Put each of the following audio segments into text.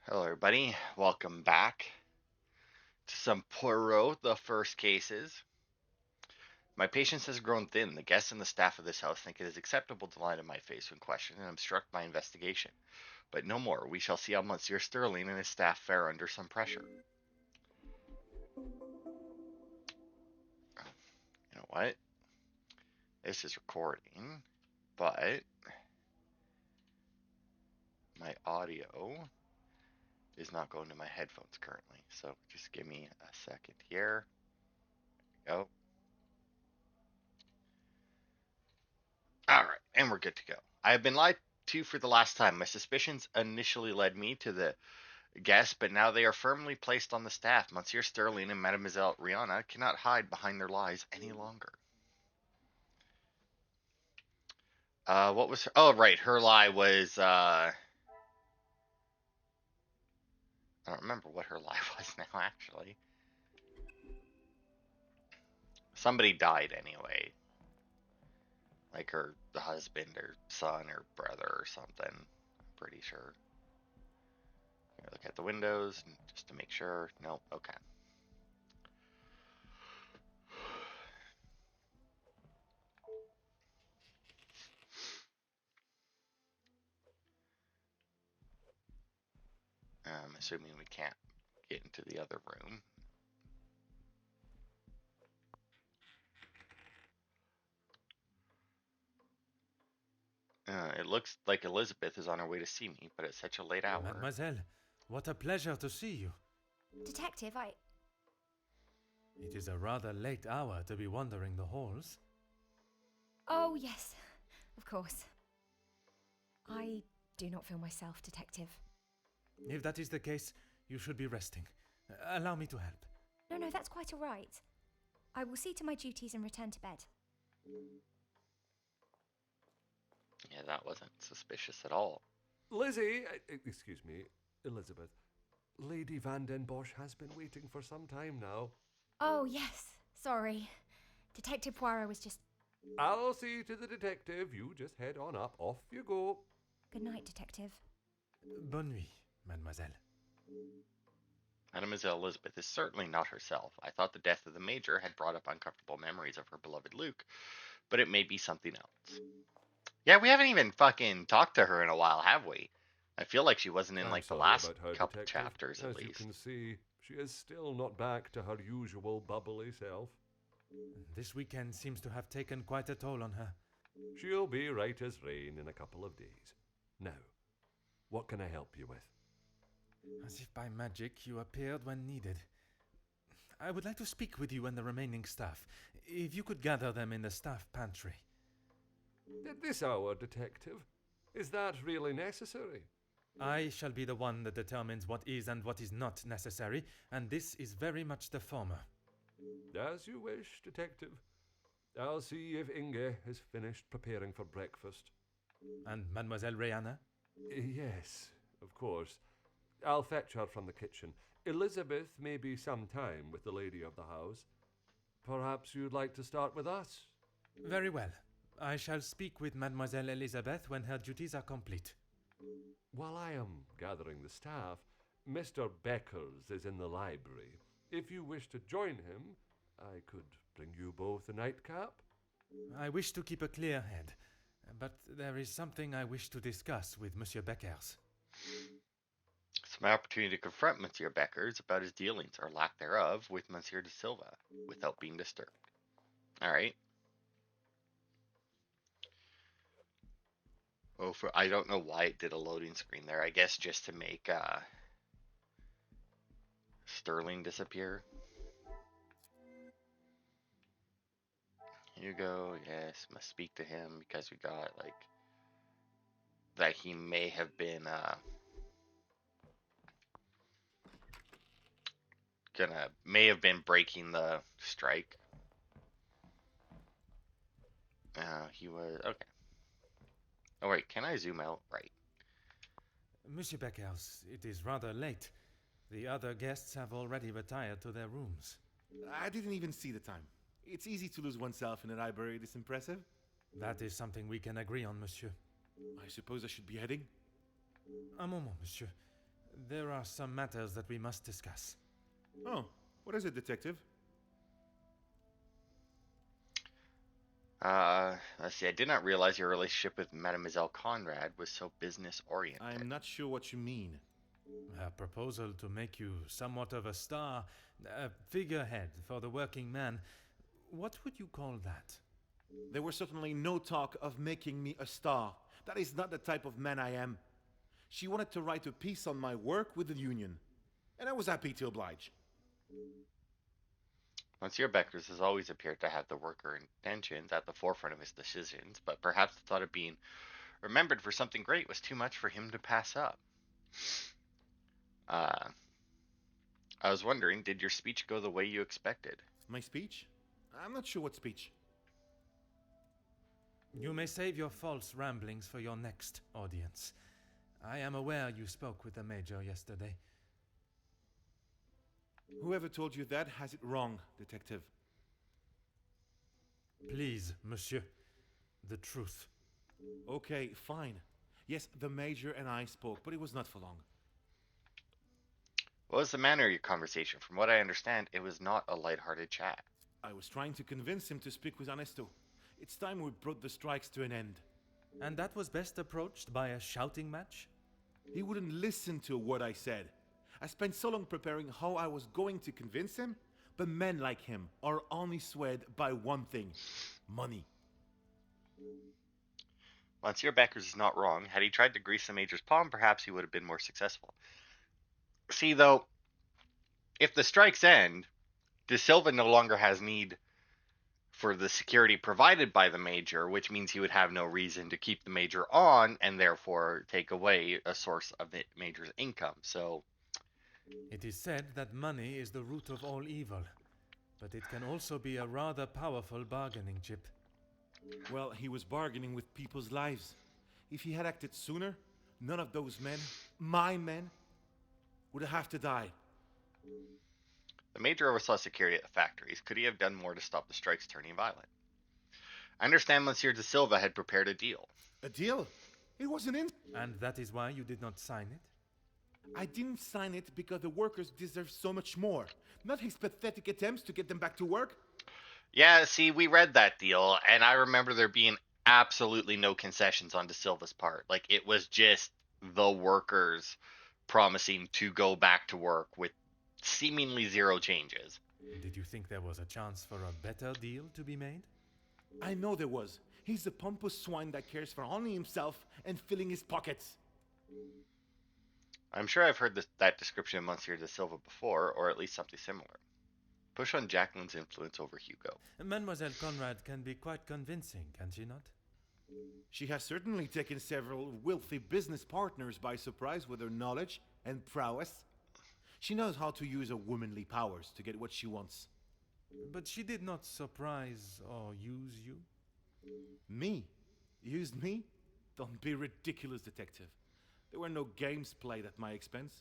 Hello, everybody. Welcome back to some Poirot, the first cases. My patience has grown thin. The guests and the staff of this house think it is acceptable to lie to my face when questioned and obstruct my investigation. But no more. We shall see how Monsieur Sterling and his staff fare under some pressure. You know what? This is recording, but my audio is not going to my headphones currently. So just give me a second here. There we go. All right, and we're good to go. I have been lied to for the last time. My suspicions initially led me to the guests, but now they are firmly placed on the staff. Monsieur Sterling and Mademoiselle Rihanna cannot hide behind their lies any longer. What was her? Oh, right. Her lie was. I don't remember what her lie was now, actually. Somebody died anyway. Like her husband or son or brother or something. I'm pretty sure. Look at the windows just to make sure. No, okay. I'm assuming we can't get into the other room. It looks like Elizabeth is on her way to see me, but at such a late hour. Mademoiselle, what a pleasure to see you. Detective, It is a rather late hour to be wandering the halls. Oh, yes, of course. I do not feel myself, Detective. If that is the case, you should be resting. Allow me to help. No, that's quite all right. I will see to my duties and return to bed. Yeah, that wasn't suspicious at all. Lizzie, excuse me, Elizabeth. Lady Van Den Bosch has been waiting for some time now. Oh, yes, sorry. Detective Poirot was just... I'll see to the detective. You just head on up. Off you go. Good night, Detective. Bonne nuit, mademoiselle. Mademoiselle Elizabeth is certainly not herself. I thought the death of the Major had brought up uncomfortable memories of her beloved Luke, but it may be something else. Yeah, we haven't even fucking talked to her in a while, have we? I feel like she wasn't in I'm like the sorry last about her, couple detective. chapters at As you least. can see, she is still not back to her usual bubbly self. This weekend seems to have taken quite a toll on her. She'll be right as rain in a couple of days. Now, what can I help you with? As if by magic you appeared when needed. I would like to speak with you and the remaining staff. If you could gather them in the staff pantry. At this hour, detective? Is that really necessary? I shall be the one that determines what is and what is not necessary, and this is very much the former. As you wish, detective. I'll see if Inge has finished preparing for breakfast. And Mademoiselle Rihanna? Yes, of course. I'll fetch her from the kitchen. Elizabeth may be some time with the lady of the house. Perhaps you'd like to start with us? Very well. I shall speak with Mademoiselle Elizabeth when her duties are complete. While I am gathering the staff, Mr. Beckers is in the library. If you wish to join him, I could bring you both a nightcap. I wish to keep a clear head, but there is something I wish to discuss with Monsieur Beckers. It's my opportunity to confront Monsieur Beckers about his dealings, or lack thereof, with Monsieur de Silva, without being disturbed. Alright. Oh, I don't know why it did a loading screen there. I guess just to make Sterling disappear. Hugo, yes, must speak to him because we got like that he may have been breaking the strike. He was okay. Oh wait, can I zoom out? Right. Monsieur Beckers, it is rather late. The other guests have already retired to their rooms. I didn't even see the time. It's easy to lose oneself in a library this impressive. That is something we can agree on, monsieur. I suppose I should be heading. Un moment, monsieur. There are some matters that we must discuss. Oh, what is it, detective? Let's see. I did not realize your relationship with Mademoiselle Conrad was so business oriented. I'm not sure what you mean. Her proposal to make you somewhat of a star, a figurehead for the working man. What would you call that? There was certainly no talk of making me a star. That is not the type of man I am. She wanted to write a piece on my work with the union, and I was happy to oblige. Monsieur Beckers has always appeared to have the worker intentions at the forefront of his decisions, but perhaps the thought of being remembered for something great was too much for him to pass up. Uh, I was wondering, did your speech go the way you expected? My speech? I'm not sure what speech. You may save your false ramblings for your next audience. I am aware you spoke with the Major yesterday. Whoever told you that has it wrong, detective. Please, monsieur, the truth. Okay, fine. Yes, the Major and I spoke, but it was not for long. What was the manner of your conversation? From what I understand, it was not a light-hearted chat. I was trying to convince him to speak with Ernesto. It's time we brought the strikes to an end. And that was best approached by a shouting match? He wouldn't listen to what I said. I spent so long preparing how I was going to convince him, but men like him are only swayed by one thing: money. Monsieur Beckers is not wrong. Had he tried to grease the Major's palm, perhaps he would have been more successful. See, though, if the strikes end, De Silva no longer has need for the security provided by the Major, which means he would have no reason to keep the Major on and therefore take away a source of the Major's income. So, It is said that money is the root of all evil, but it can also be a rather powerful bargaining chip. Well, he was bargaining with people's lives. If he had acted sooner, none of those men, my men, would have to die. the Major oversaw security at the factories. Could he have done more to stop the strikes turning violent? I understand Monsieur De Silva had prepared a deal. A deal? It wasn't in. And that is why you did not sign it? I didn't sign it because the workers deserve so much more, not his pathetic attempts to get them back to work. Yeah, see, we read that deal, and I remember there being absolutely no concessions on De Silva's part. Like, it was just the workers promising to go back to work with seemingly zero changes. Did you think there was a chance for a better deal to be made? I know there was. He's a pompous swine that cares for only himself and filling his pockets. I'm sure I've heard that description of Monsieur De Silva before, or at least something similar. Push on Jacqueline's influence over Hugo. Mademoiselle Conrad can be quite convincing, can she not? She has certainly taken several wealthy business partners by surprise with her knowledge and prowess. She knows how to use her womanly powers to get what she wants. But she did not surprise or use you? Me? Used me? Don't be ridiculous, detective. There were no games played at my expense.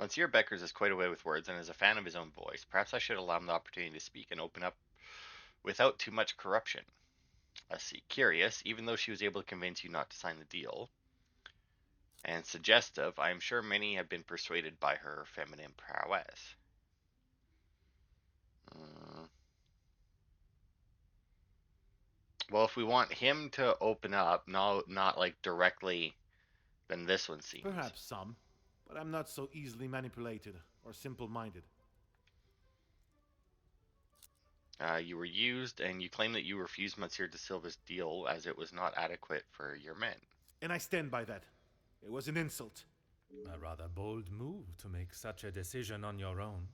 Monsieur Beckers is quite a way with words and is a fan of his own voice. Perhaps I should allow him the opportunity to speak and open up without too much corruption. Let's see. Curious, even though she was able to convince you not to sign the deal. And suggestive, I am sure many have been persuaded by her feminine prowess. Well, if we want him to open up, not like directly, then this one seems. Perhaps some, but I'm not so easily manipulated or simple-minded. You were used, and you claim that you refused Monsieur De Silva's deal as it was not adequate for your men. And I stand by that. It was an insult. A rather bold move to make such a decision on your own.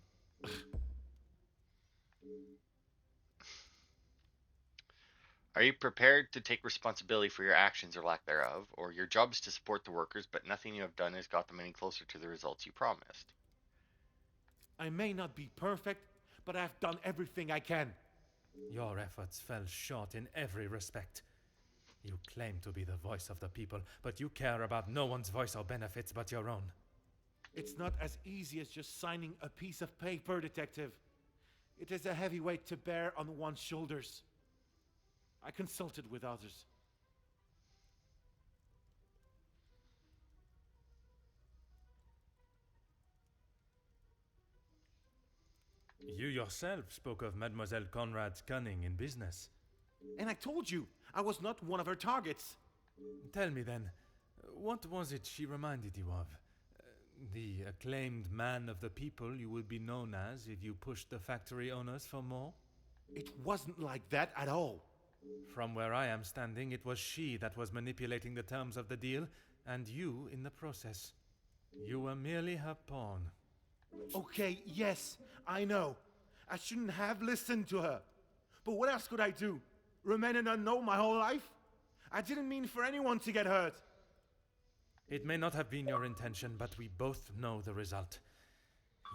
Are you prepared to take responsibility for your actions or lack thereof, or your job is to support the workers, but nothing you have done has got them any closer to the results you promised? I may not be perfect, but I've done everything I can. Your efforts fell short in every respect. You claim to be the voice of the people, but you care about no one's voice or benefits but your own. It's not as easy as just signing a piece of paper, detective. It is a heavy weight to bear on one's shoulders. I consulted with others. You yourself spoke of Mademoiselle Conrad's cunning in business. And I told you, I was not one of her targets. Tell me then, what was it she reminded you of? The acclaimed man of the people you would be known as if you pushed the factory owners for more? It wasn't like that at all. From where I am standing, it was she that was manipulating the terms of the deal, and you in the process. You were merely her pawn. Okay, yes, I know. I shouldn't have listened to her. But what else could I do? Remain an unknown my whole life? I didn't mean for anyone to get hurt. It may not have been your intention, but we both know the result.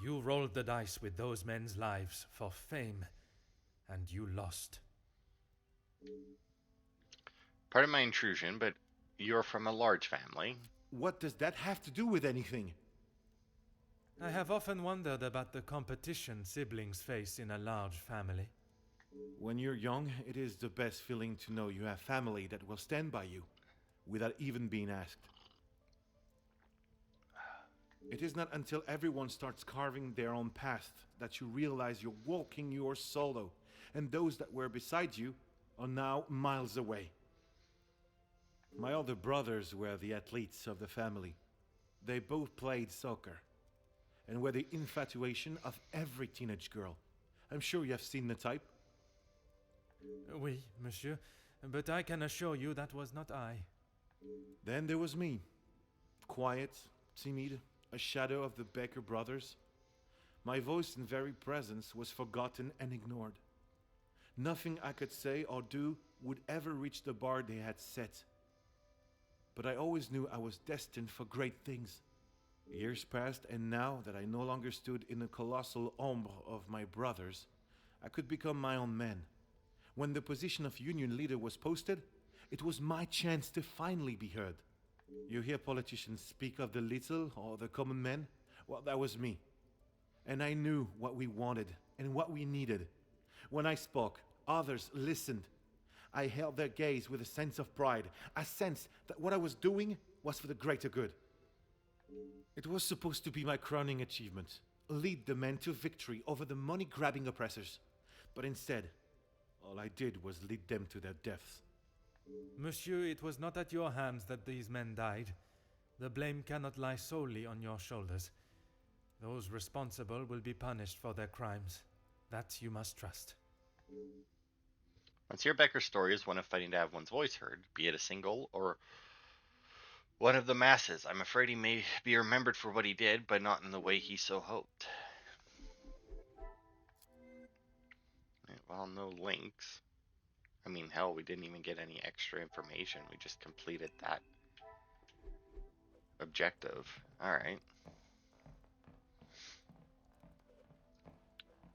You rolled the dice with those men's lives for fame, and you lost. Pardon my intrusion, but you're from a large family. What does that have to do with anything? I have often wondered about the competition siblings face in a large family. When you're young, it is the best feeling to know you have family that will stand by you, without even being asked. It is not until everyone starts carving their own path that you realize you're walking yours solo, and those that were beside you are now miles away. My older brothers were the athletes of the family. They both played soccer, and were the infatuation of every teenage girl. I'm sure you have seen the type. Oui, monsieur, but I can assure you that was not I. Then there was me. Quiet, timid, a shadow of the Becker brothers. My voice and very presence was forgotten and ignored. Nothing I could say or do would ever reach the bar they had set. But I always knew I was destined for great things. Years passed, and now that I no longer stood in the colossal ombre of my brothers, I could become my own man. When the position of union leader was posted, it was my chance to finally be heard. You hear politicians speak of the little or the common man? Well, that was me. And I knew what we wanted and what we needed. When I spoke, others listened. I held their gaze with a sense of pride, a sense that what I was doing was for the greater good. It was supposed to be my crowning achievement, lead the men to victory over the money-grabbing oppressors. But instead, all I did was lead them to their deaths. Monsieur, it was not at your hands that these men died. The blame cannot lie solely on your shoulders. Those responsible will be punished for their crimes. That you must trust. Monsieur Becker's story is one of fighting to have one's voice heard, be it a single or one of the masses. I'm afraid he may be remembered for what he did, but not in the way he so hoped. Well, no links. I mean, hell, we didn't even get any extra information. We just completed that objective. Alright.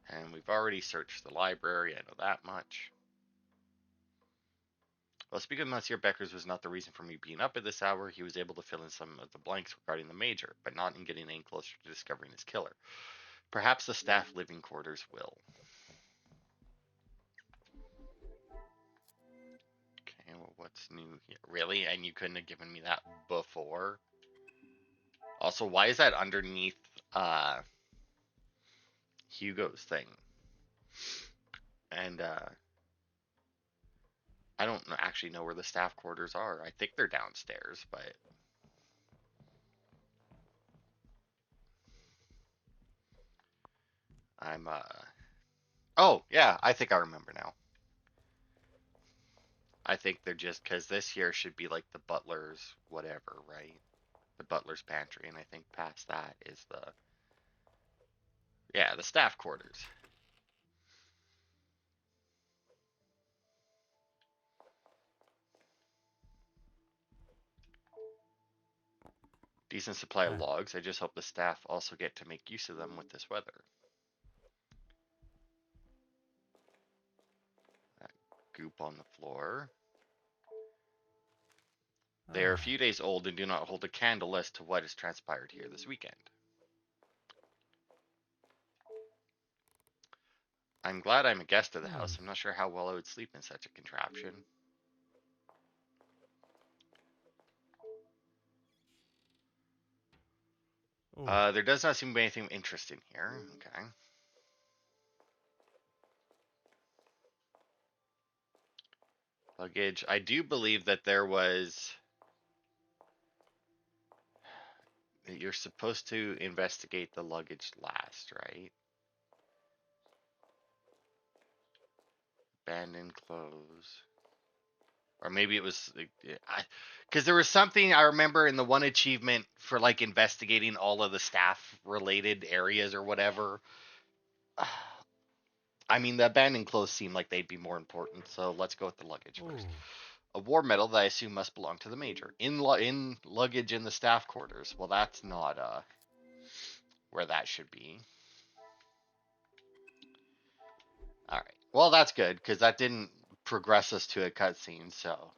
And we've already searched the library, I know that much. Well, speaking of Monsieur Becker's was not the reason for me being up at this hour. He was able to fill in some of the blanks regarding the Major, but not in getting any closer to discovering his killer. Perhaps the staff living quarters will. Okay, well, what's new here? Really? And you couldn't have given me that before? Also, why is that underneath Hugo's thing? And I don't actually know where the staff quarters are. I think they're downstairs, but I'm oh, yeah, I think I remember now. I think they're just because this here should be like the butler's whatever, right? The butler's pantry, and I think past that is the staff quarters. Decent supply of logs. I just hope the staff also get to make use of them with this weather. That goop on the floor. They are a few days old and do not hold a candle as to what has transpired here this weekend. I'm glad I'm a guest of the house. I'm not sure how well I would sleep in such a contraption. There does not seem to be anything interesting here. Okay. Luggage. I do believe that there was. You're supposed to investigate the luggage last, right? Abandoned clothes. Or maybe it was because there was something I remember in the one achievement for like investigating all of the staff related areas or whatever. I mean, the abandoned clothes seem like they'd be more important, so let's go with the luggage first. Oh, A war medal that I assume must belong to the major. In luggage in the staff quarters. Well, that's not where that should be. All right. Well, that's good because that didn't progress us to a cutscene, so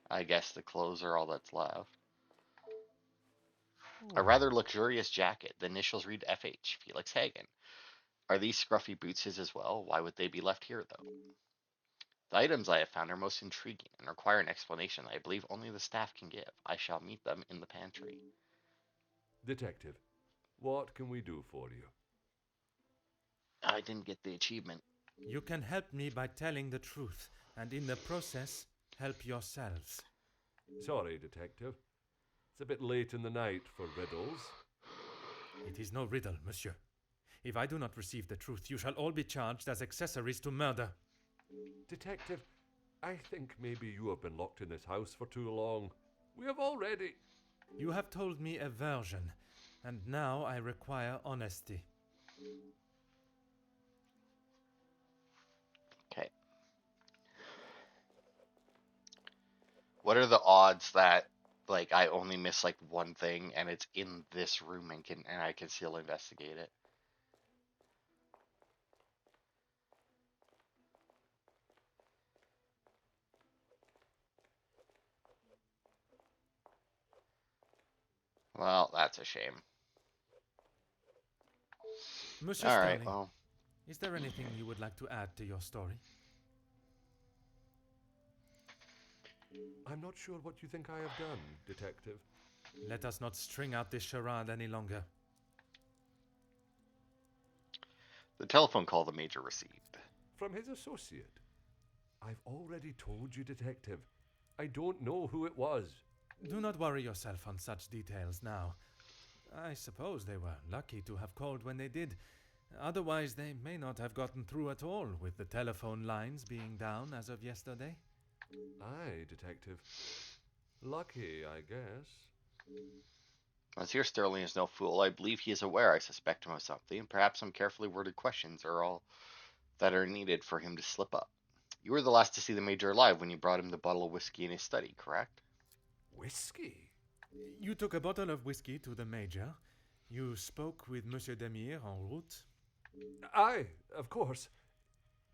I guess the clothes are all that's left. A rather luxurious jacket. The initials read FH, Felix Hagen. Are these scruffy boots his as well? Why would they be left here, though? The items I have found are most intriguing and require an explanation that I believe only the staff can give. I shall meet them in the pantry. Detective, what can we do for you? I didn't get the achievement. you can help me by telling the truth, and in the process, help yourselves. Sorry, Detective. It's a bit late in the night for riddles. It is no riddle, monsieur. If I do not receive the truth, you shall all be charged as accessories to murder. Detective, I think maybe you have been locked in this house for too long. We have already... You have told me a version, and now I require honesty. Okay. What are the odds that like I only miss like one thing and it's in this room and I can still investigate it? Well, that's a shame. Monsieur All right, Sterling, well, is there anything you would like to add to your story? I'm not sure what you think I have done, Detective. Let us not string out this charade any longer. the telephone call the major received. From his associate. I've already told you, Detective. I don't know who it was. Do not worry yourself on such details now. I suppose they were lucky to have called when they did. Otherwise, they may not have gotten through at all, with the telephone lines being down as of yesterday. Aye, Detective. Lucky, I guess. Monsieur Sterling is no fool. I believe he is aware I suspect him of something. Perhaps some carefully worded questions are all that are needed for him to slip up. You were the last to see the major alive when you brought him the bottle of whiskey in his study, correct? Whiskey? You took a bottle of whiskey to the major. You spoke with Monsieur Demire en route. Aye, of course.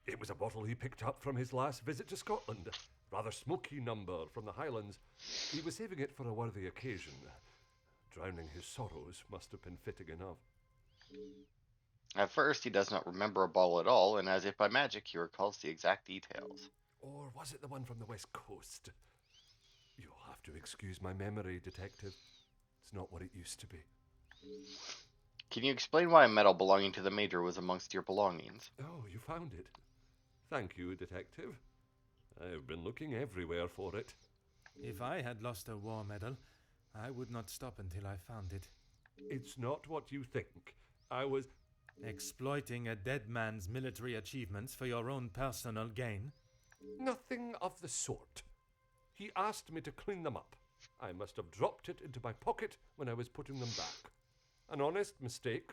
It was a bottle he picked up from his last visit to Scotland. Rather smoky number from the Highlands. He was saving it for a worthy occasion. Drowning his sorrows must have been fitting enough. At first, he does not remember a bottle at all, and as if by magic, he recalls the exact details. Or was it the one from the West Coast? You'll have to excuse my memory, Detective. It's not what it used to be. Can you explain why a medal belonging to the major was amongst your belongings? Oh, you found it. Thank you, Detective. I've been looking everywhere for it. If I had lost a war medal, I would not stop until I found it. It's not what you think. I was... Exploiting a dead man's military achievements for your own personal gain? Nothing of the sort. He asked me to clean them up. I must have dropped it into my pocket when I was putting them back. An honest mistake.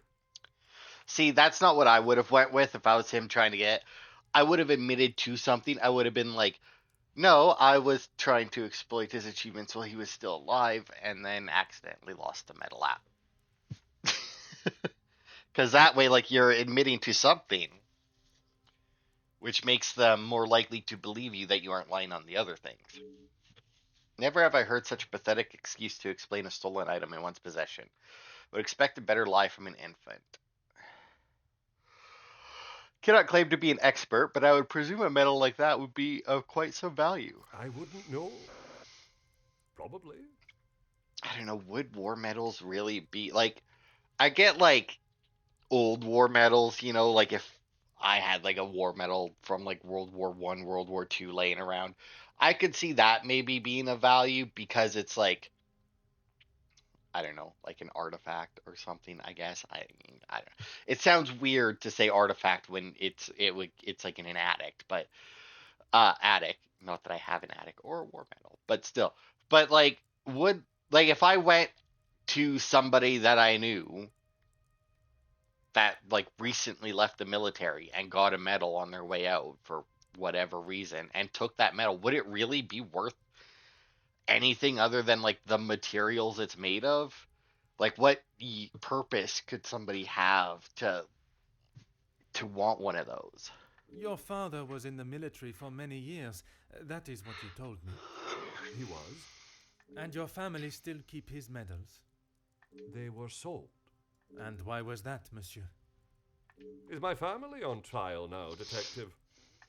See, that's not what I would have went with if I was him trying to get. I would have admitted to something. I would have been like, no, I was trying to exploit his achievements while he was still alive, and then accidentally lost the medal out. Because that way, like, you're admitting to something, which makes them more likely to believe you that you aren't lying on the other things. Never have I heard such a pathetic excuse to explain a stolen item in one's possession. Would expect a better lie from an infant. Cannot claim to be an expert, but I would presume a medal like that would be of quite some value. I wouldn't know. Probably. I don't know, would war medals really be like, I get like old war medals, you know, like if I had like a war medal from like World War One, World War Two laying around. I could see that maybe being of value because it's like I don't know, like an artifact or something. I guess I don't. It sounds weird to say artifact when it's like in an attic, but attic. Not that I have an attic or a war medal, but still. But like would like if I went to somebody that I knew that like recently left the military and got a medal on their way out for whatever reason and took that medal, would it really be worth anything other than like the materials it's made of? Like what purpose could somebody have to want one of those? Your father was in the military for many years. That is what you told me. He was. And your family still keep his medals? They were sold. And why was that, monsieur? Is my family on trial now, detective?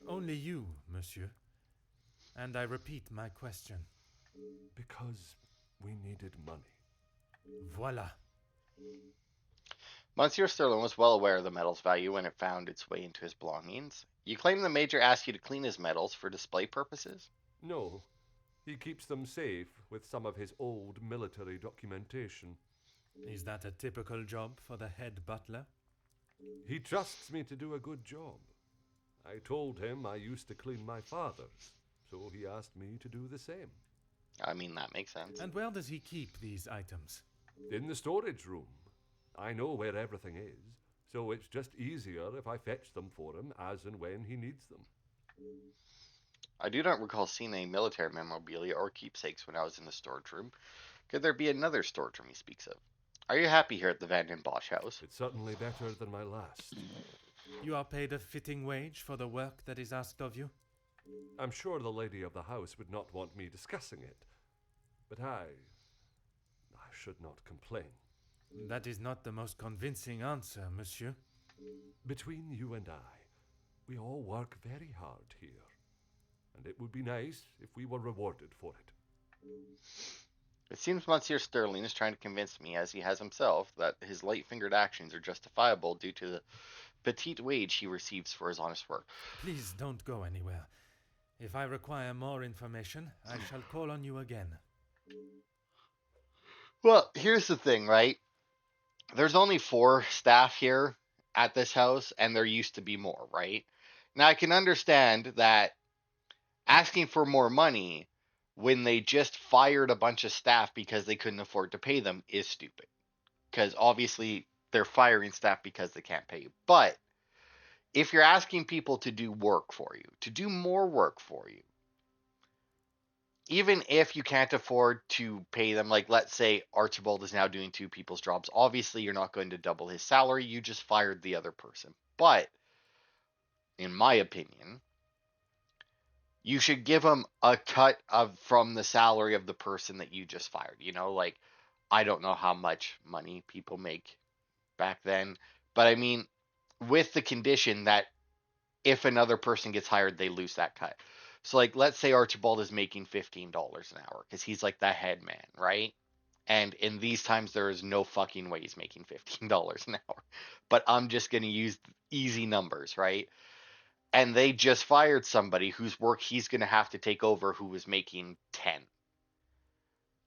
Only you, monsieur. And I repeat my question. Because we needed money. Voila. Monsieur Sterling was well aware of the medal's value when it found its way into his belongings. You claim the Major asked you to clean his medals for display purposes? No, he keeps them safe with some of his old military documentation. Is that a typical job for the head butler? He trusts me to do a good job. I told him I used to clean my father's, so he asked me to do the same. I mean, that makes sense. And where does he keep these items? In the storage room. I know where everything is, so it's just easier if I fetch them for him as and when he needs them. I do not recall seeing any military memorabilia or keepsakes when I was in the storage room. Could there be another storage room he speaks of? Are you happy here at the Van den Bosch house? It's certainly better than my last. You are paid a fitting wage for the work that is asked of you? I'm sure the lady of the house would not want me discussing it, but I should not complain. That is not the most convincing answer, monsieur. Between you and I, we all work very hard here, and it would be nice if we were rewarded for it. It seems Monsieur Sterling is trying to convince me, as he has himself, that his light-fingered actions are justifiable due to the petite wage he receives for his honest work. Please don't go anywhere. If I require more information, I shall call on you again. Well, here's the thing, right? There's only 4 staff here at this house, and there used to be more, right? Now, I can understand that asking for more money when they just fired a bunch of staff because they couldn't afford to pay them is stupid. Because obviously they're firing staff because they can't pay you. But if you're asking people to do work for you, to do more work for you, even if you can't afford to pay them, like let's say Archibald is now doing 2 people's jobs, obviously you're not going to double his salary, you just fired the other person. But in my opinion, you should give him a cut of from the salary of the person that you just fired. You know, like I don't know how much money people make back then, but I mean, with the condition that if another person gets hired, they lose that cut. So, like, let's say Archibald is making $15 an hour because he's like the head man, right? And in these times, there is no fucking way he's making $15 an hour. But I'm just going to use easy numbers, right? And they just fired somebody whose work he's going to have to take over who was making 10.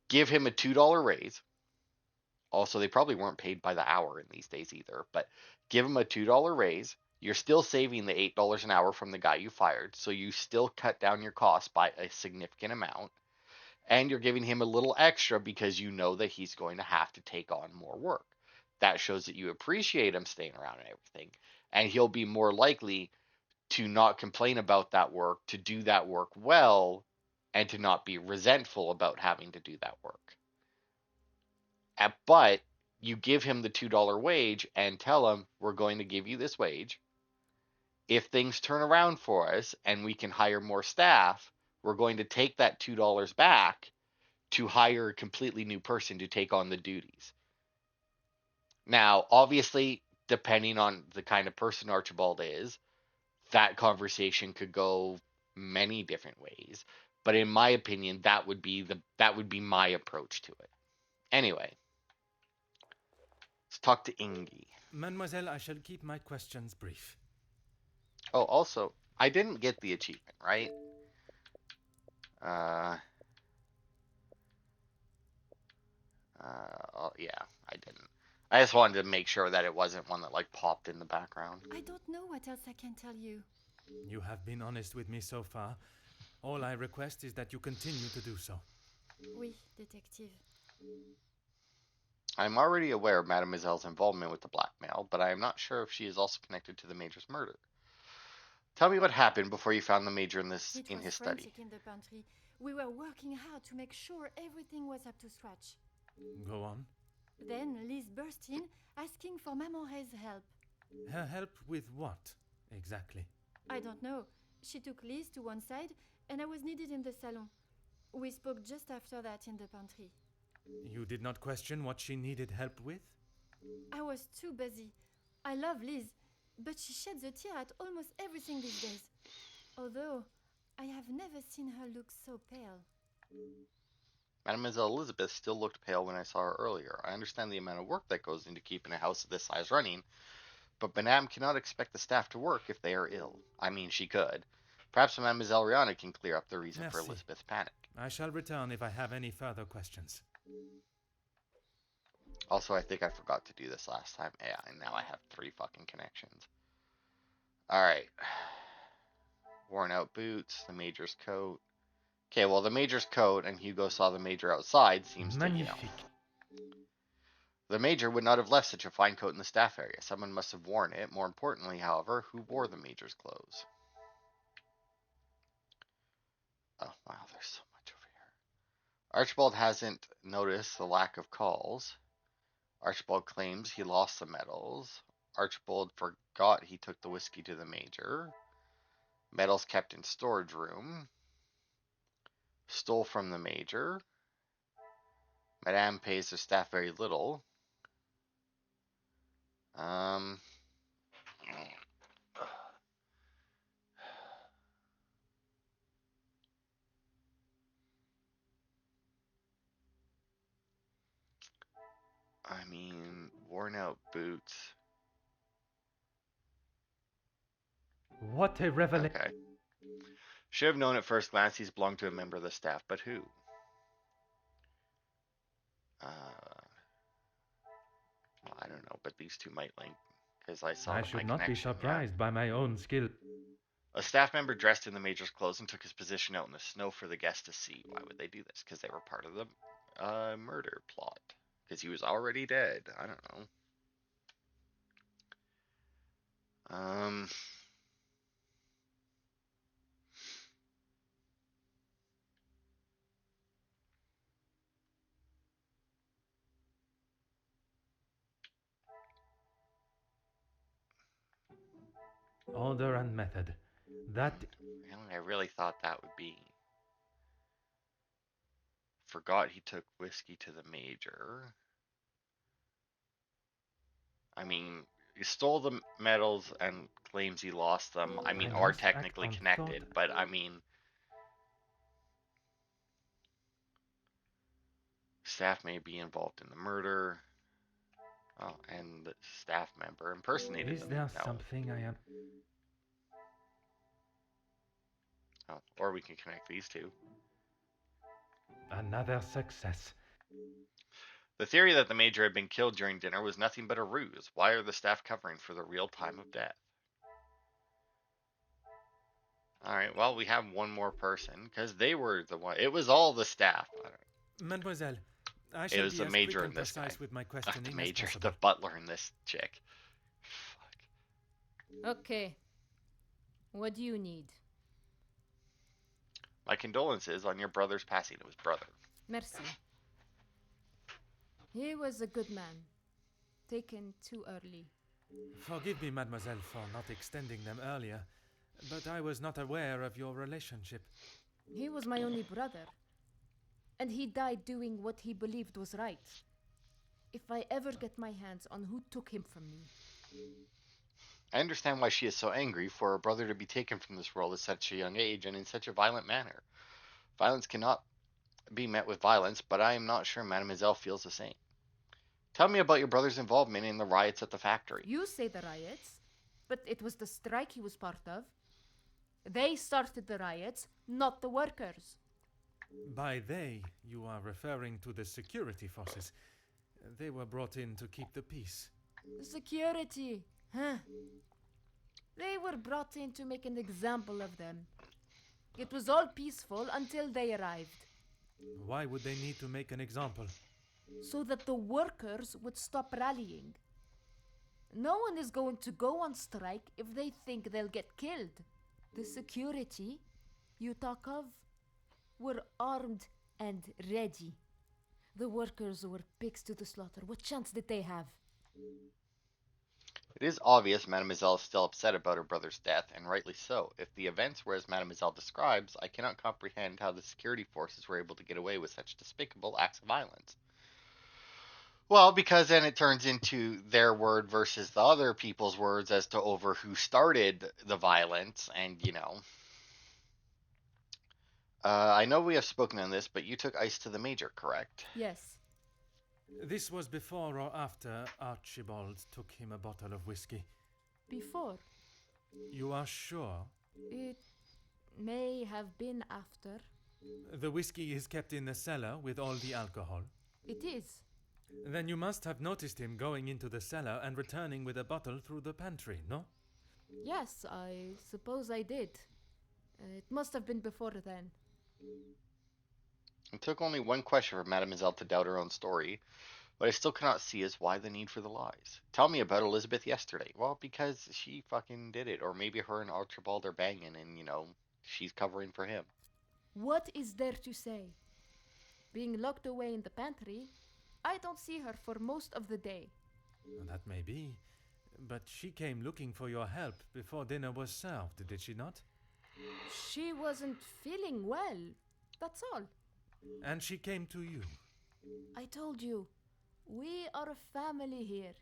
Give him a $2 raise. Also, they probably weren't paid by the hour in these days either, but give him a $2 raise. You're still saving the $8 an hour from the guy you fired, so you still cut down your costs by a significant amount. And you're giving him a little extra because you know that he's going to have to take on more work. That shows that you appreciate him staying around and everything. And he'll be more likely to not complain about that work, to do that work well, and to not be resentful about having to do that work. But you give him the $2 wage and tell him, we're going to give you this wage. If things turn around for us and we can hire more staff, we're going to take that $2 back to hire a completely new person to take on the duties. Now, obviously, depending on the kind of person Archibald is, that conversation could go many different ways. But in my opinion, that would be my approach to it. Anyway, let's talk to Ingy. Mademoiselle, I shall keep my questions brief. Oh, also, I didn't get the achievement, right? Uh, yeah, I didn't. I just wanted to make sure that it wasn't one that like popped in the background. I don't know what else I can tell you. You have been honest with me so far. All I request is that you continue to do so. Oui, detective. I'm already aware of Mademoiselle's involvement with the blackmail, but I am not sure if she is also connected to the Major's murder. Tell me what happened before you found the Major in It his was study. frantic in the pantry. We were working hard to make sure everything was up to scratch. Go on. Then Liz burst in, asking for Mamore's help. Her help with what, exactly? I don't know. She took Liz to one side, and I was needed in the salon. We spoke just after that in the pantry. You did not question what she needed help with? I was too busy. I love Liz, but she sheds a tear at almost everything these days. Although, I have never seen her look so pale. Mademoiselle Elizabeth still looked pale when I saw her earlier. I understand the amount of work that goes into keeping a house of this size running, but Madame cannot expect the staff to work if they are ill. I mean, she could. Perhaps Mademoiselle Rihanna can clear up the reason for Merci. Elizabeth's panic. I shall return if I have any further questions. Also, I think I forgot to do this last time. Yeah, and now I have 3 fucking connections. Alright. Worn out boots, the Major's coat. Okay, well, the Major's coat, and Hugo saw the Major outside, seems to, Magnifique. The Major would not have left such a fine coat in the staff area. Someone must have worn it. More importantly, however, who wore the Major's clothes? Oh, wow, there's so much over here. Archibald hasn't noticed the lack of calls. Archibald claims he lost the medals. Archibald forgot he took the whiskey to the Major. Medals kept in storage room. Stole from the Major. Madame pays the staff very little. Um, I mean, worn out boots. What a revelation. Okay. Should have known at first glance he's belonged to a member of the staff, but who? Well, I don't know, but these two might link because I saw I my should not be connection, surprised by my own skill. A staff member dressed in the Major's clothes and took his position out in the snow for the guests to see. Why would they do this? Because they were part of the murder plot. Because he was already dead. I don't know. Order and method. That I really thought that would be. Forgot he took whiskey to the Major. I mean, he stole the medals and claims he lost them. I mean, I are must technically act on connected, thought. but I mean, staff may be involved in the murder. Oh, and the staff member impersonated Is them. there No. something I am? Oh, or we can connect these two. Another success. The theory that the Major had been killed during dinner was nothing but a ruse. Why are the staff covering for the real time of death? Alright, well, we have one more person, because they were the one. It was all the staff. Mademoiselle, I It shall was be the as Major quick and and this guy. precise with my The questioning Major, as the possible. butler and this chick. Fuck. Okay. What do you need? My condolences on your brother's passing. It was brother. Merci. He was a good man. Taken too early. Forgive me, mademoiselle, for not extending them earlier, but I was not aware of your relationship. He was my only brother. And he died doing what he believed was right. If I ever get my hands on who took him from me. I understand why she is so angry for her brother to be taken from this world at such a young age and in such a violent manner. Violence cannot be met with violence, but I am not sure Mademoiselle feels the same. Tell me about your brother's involvement in the riots at the factory. You say the riots. But it was the strike he was part of. They started the riots, not the workers. By they, you are referring to the security forces. They were brought in to keep the peace. Security, huh? They were brought in to make an example of them. It was all peaceful until they arrived, Why would they need to make an example? so that the workers would stop rallying. No one is going to go on strike if they think they'll get killed. The security you talk of were armed and ready. The workers were pigs to the slaughter. What chance did they have? It is obvious Mademoiselle is still upset about her brother's death, and rightly so. If the events were as Mademoiselle describes, I cannot comprehend how the security forces were able to get away with such despicable acts of violence. Well, because then it turns into their word versus the other people's words as to over who started the violence, and I know we have spoken on this, but you took ice to the Major, correct? Yes. This was before or after Archibald took him a bottle of whiskey. Before. You are sure? It may have been after. The whiskey is kept in the cellar with all the alcohol. It is. Then you must have noticed him going into the cellar and returning with a bottle through the pantry, no? Yes, I suppose I did. It must have been before then. It took only one question for Mademoiselle to doubt her own story. What I still cannot see is why the need for the lies. Tell me about Elizabeth yesterday. Well, because she fucking did it. Or maybe her and Archibald are banging and, she's covering for him. What is there to say? Being locked away in the pantry, I don't see her for most of the day. That may be. But she came looking for your help before dinner was served, did she not? She wasn't feeling well, that's all. And she came to you. I told you, we are a family here.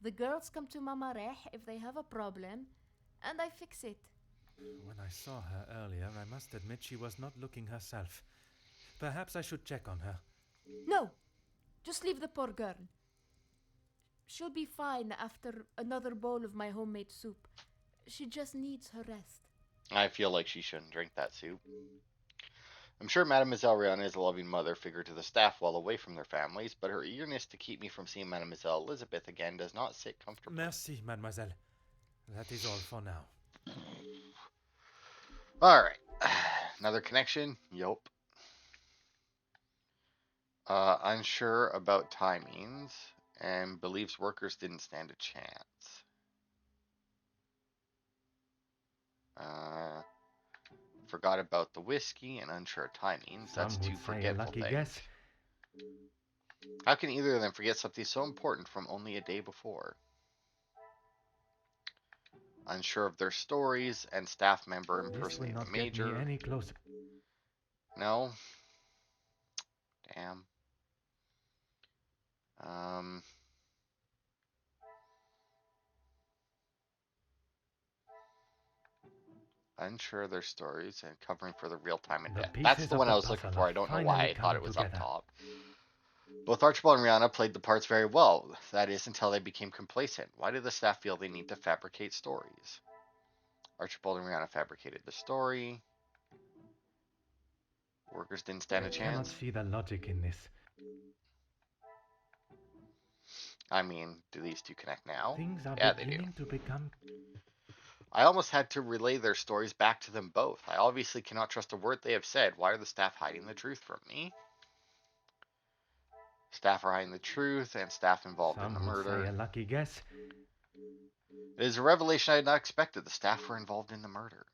The girls come to Mama Reh if they have a problem, and I fix it. When I saw her earlier, I must admit she was not looking herself. Perhaps I should check on her. No, just leave the poor girl. She'll be fine after another bowl of my homemade soup. She just needs her rest. I feel like she shouldn't drink that soup. I'm sure Mademoiselle Rihanna is a loving mother figure to the staff while away from their families, but her eagerness to keep me from seeing Mademoiselle Elizabeth again does not sit comfortably. Merci, mademoiselle. That is all for now. Alright. Another connection? Yup. Unsure about timings and believes workers didn't stand a chance. Forgot about the whiskey and unsure of timings. That's Some two would say a forgetful lucky things. guess. How can either of them forget something so important from only a day before? Unsure of their stories and staff member This will impersonating the not get me Major. any closer. No. Damn. Um. Unsure of their stories and covering for the real time and The death. That's pieces the of one the I was looking puzzle for. are I don't know why finally I thought it coming was up together. top. Both Archibald and Rihanna played the parts very well. That is, until they became complacent. Why did the staff feel they need to fabricate stories? Archibald and Rihanna fabricated the story. Workers didn't stand I a cannot chance. see the logic in this. I mean, do these two connect now? Things are Yeah, they do. beginning to become... I almost had to relay their stories back to them both. I obviously cannot trust a word they have said. Why are the staff hiding the truth from me? Staff are hiding the truth, and staff involved in the Some would murder. say a lucky guess. It is a revelation I had not expected. The staff were involved in the murder.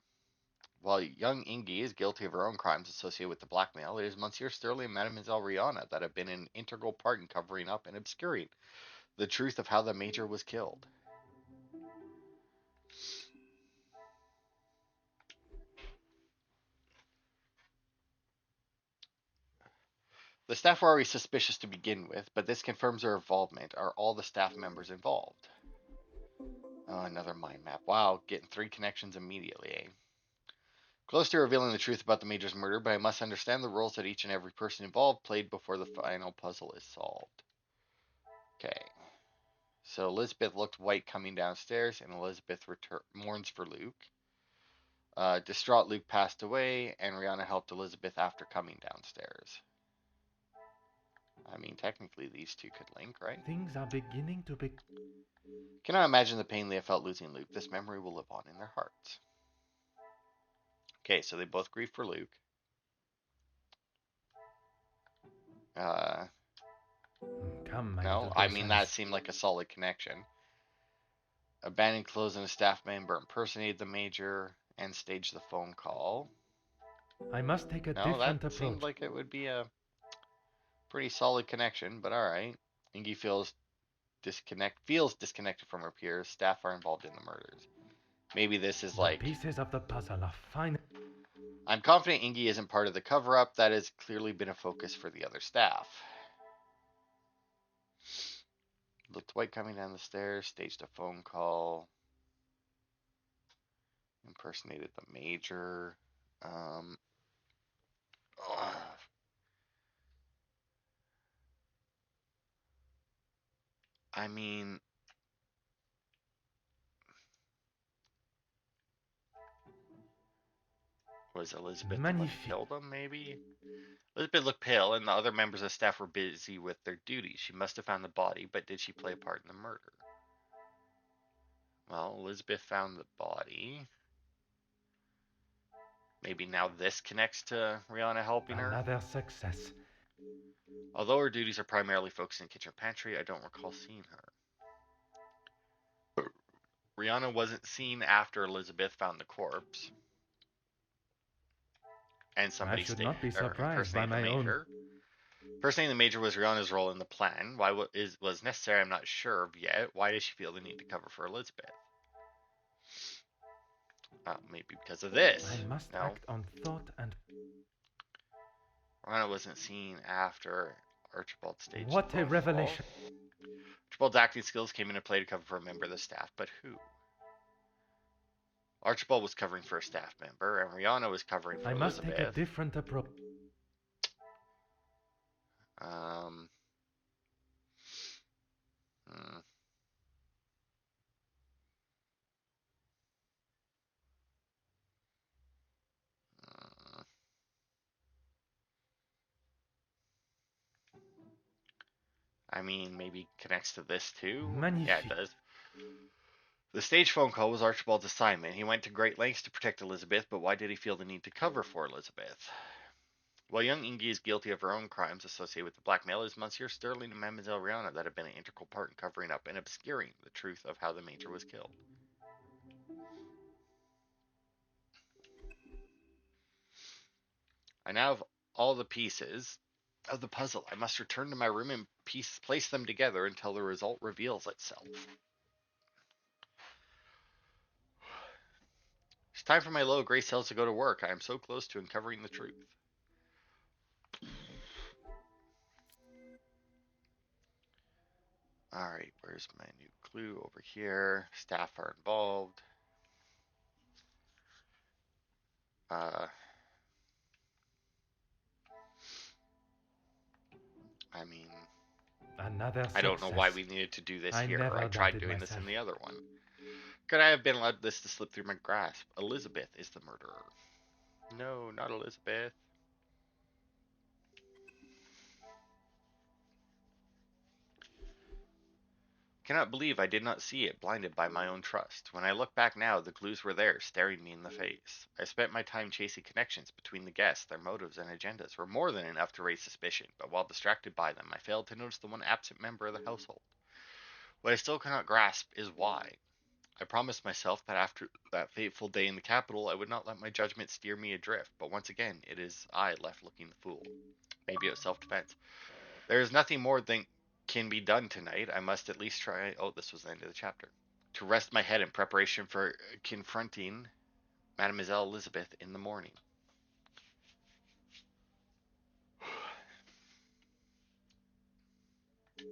While young Ingy is guilty of her own crimes associated with the blackmail, it is Monsieur Sterling and Mademoiselle Rihanna that have been an integral part in covering up and obscuring the truth of how the Major was killed. The staff were already suspicious to begin with, but this confirms their involvement. Are all the staff members involved? Oh, another mind map. Wow, getting 3 connections immediately, eh? Close to revealing the truth about the Major's murder, but I must understand the roles that each and every person involved played before the final puzzle is solved. Okay. So Elizabeth looked white coming downstairs, and Elizabeth mourns for Luke. Distraught Luke passed away, and Rihanna helped Elizabeth after coming downstairs. I mean, technically, these two could link, right? Things are beginning to be. Cannot imagine the pain they have felt losing Luke. This memory will live on in their hearts. Okay, so they both grieve for Luke. Come, my No, little I mean, that ghost. seemed like a solid connection. Abandoned clothes and a staff member impersonated the major and staged the phone call. I must take a No, different that seemed approach. like it would be a pretty solid connection, but alright. Ingy feels disconnected from her peers. Staff are involved in the murders. Maybe this is The like, pieces of the puzzle are fine. I'm confident Ingy isn't part of the cover-up. That has clearly been a focus for the other staff. Looked white coming down the stairs, staged a phone call, impersonated the major. I mean, was Elizabeth the one who killed him, maybe? Elizabeth looked pale, and the other members of staff were busy with their duties. She must have found the body, but did she play a part in the murder? Well, Elizabeth found the body. Maybe now this connects to Rihanna helping her. Another success. Although her duties are primarily focused in kitchen pantry, I don't recall seeing her. Rihanna wasn't seen after Elizabeth found the corpse. And somebody I should not be surprised by impersonated the my own. major. Impersonating the major was Rihanna's role in the plan. Why was necessary, I'm not sure of yet. Why did she feel the need to cover for Elizabeth? Maybe because of this. I must No, act on thought and. Rihanna wasn't seen after Archibald staged What the a phone revelation! call. Archibald's acting skills came into play to cover for a member of the staff, but who? Archibald was covering for a staff member, and Rihanna was covering for I must Elizabeth. take a different approach. Um. I mean, maybe connects to this too. Magnifique. Yeah, it does. The stage phone call was Archibald's assignment. He went to great lengths to protect Elizabeth, but why did he feel the need to cover for Elizabeth? While young Ingy is guilty of her own crimes associated with the blackmail, it is Monsieur Sterling and Mademoiselle Rihanna that have been an integral part in covering up and obscuring the truth of how the major was killed. I now have all the pieces of the puzzle. I must return to my room and place them together until the result reveals itself. It's time for my low gray cells to go to work. I am so close to uncovering the truth. Alright, where's my new clue? Over here. Staff are involved. I mean, Another success. I don't know why we needed to do this here. never I tried doubted doing myself. this in the other one. Could I have been allowed this to slip through my grasp? Elizabeth is the murderer. No, not Elizabeth. Cannot believe I did not see it, blinded by my own trust. When I look back now, the clues were there, staring me in the face. I spent my time chasing connections between the guests. Their motives and agendas were more than enough to raise suspicion, but while distracted by them, I failed to notice the one absent member of the household. What I still cannot grasp is why. I promised myself that after that fateful day in the capital, I would not let my judgment steer me adrift, but once again, it is I left looking the fool. Maybe it was self-defense. There is nothing more than can be done tonight. I must at least try. Oh, this was the end of the chapter. To rest my head in preparation for confronting Mademoiselle Elizabeth in the morning.